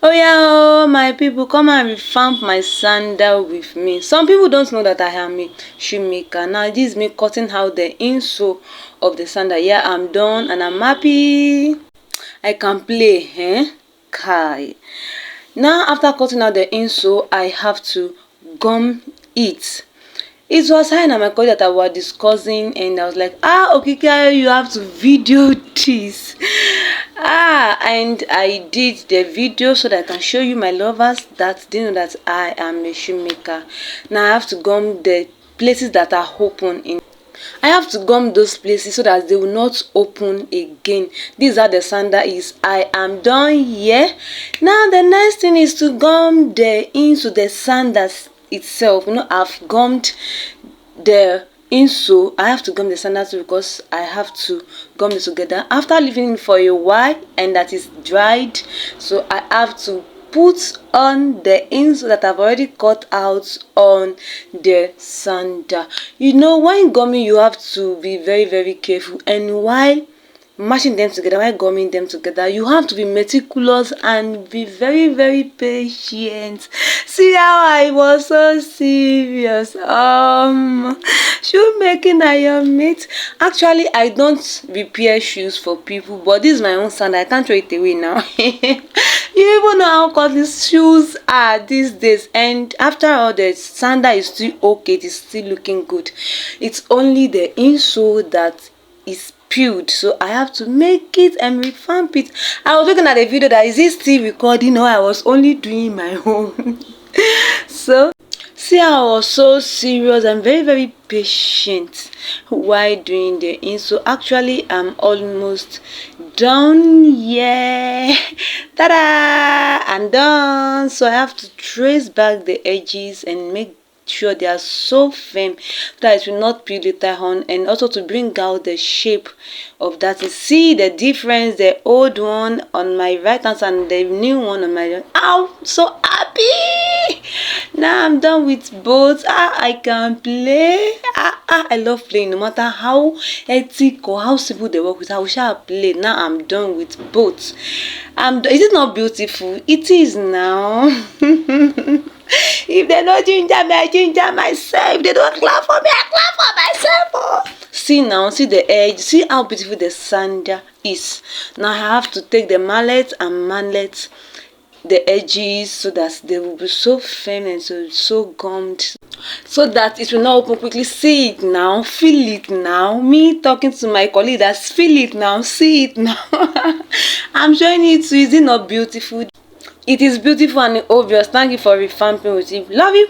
Oh yeah, oh, my people, come and revamp my sandal with me. Some people don't know that I am a shoemaker. Now this is me cutting out the insole of the sandal. Yeah, I'm done and I'm happy. I can play, Kai. Now after cutting out the insole, I have to gum it. It was her and my colleague that I was discussing, and I was like, Okikiayo, you have to video this. And I did the video so that I can show you, my lovers, that they know that I am a shoemaker. Now I have to gum the places that are open in. I have to gum those places so that they will not open again. These are the sandal is. I am done here. Now the next thing is to gum the into the sandals itself. I've gummed the insole. I have to gum the sandals because I have to gum it together after leaving it for a while and that is dried. So I have to put on the insole that I've already cut out on the sandal. When gumming, you have to be very, very careful, and while mashing them together, while gumming them together, you have to be meticulous and be very, very patient. See how I was so serious. Shoemaking iron mate. Actually, I don't repair shoes for people, but this is my own sandal. I can't throw it away now. You even know how costly shoes are these days, and after all, the sandal is still okay. It is still looking good. It's only the insole that is peeled, so I have to make it and revamp it. I was looking at the video that is it still recording, or I was only doing my own. So see, I was so serious and very, very patient while doing the insole. Actually, I'm almost done. Yeah, ta-da! I'm done. So I have to trace back the edges and make sure they are so firm that it will not peel later on, and also to bring out the shape of that. You see the difference, the old one on my right hand side and the new one on my left. So happy. Now I'm done with both. I can play. I love playing, no matter how hectic or how simple they work with. I shall play. Now I'm done with both. Is it not beautiful? It is now. If they don't ginger me, I ginger myself. If they don't clap for me, I clap for myself. See now, see the edge. See how beautiful the sandal is. Now I have to take the mallet and mallet the edges so that they will be so firm and so gummed, so that it will not open quickly. See it now, feel it now. Me talking to my colleague, that's feel it now, see it now. I'm showing it to you. Is it not beautiful? It is beautiful and obvious. Thank you for revamping with you. Love you.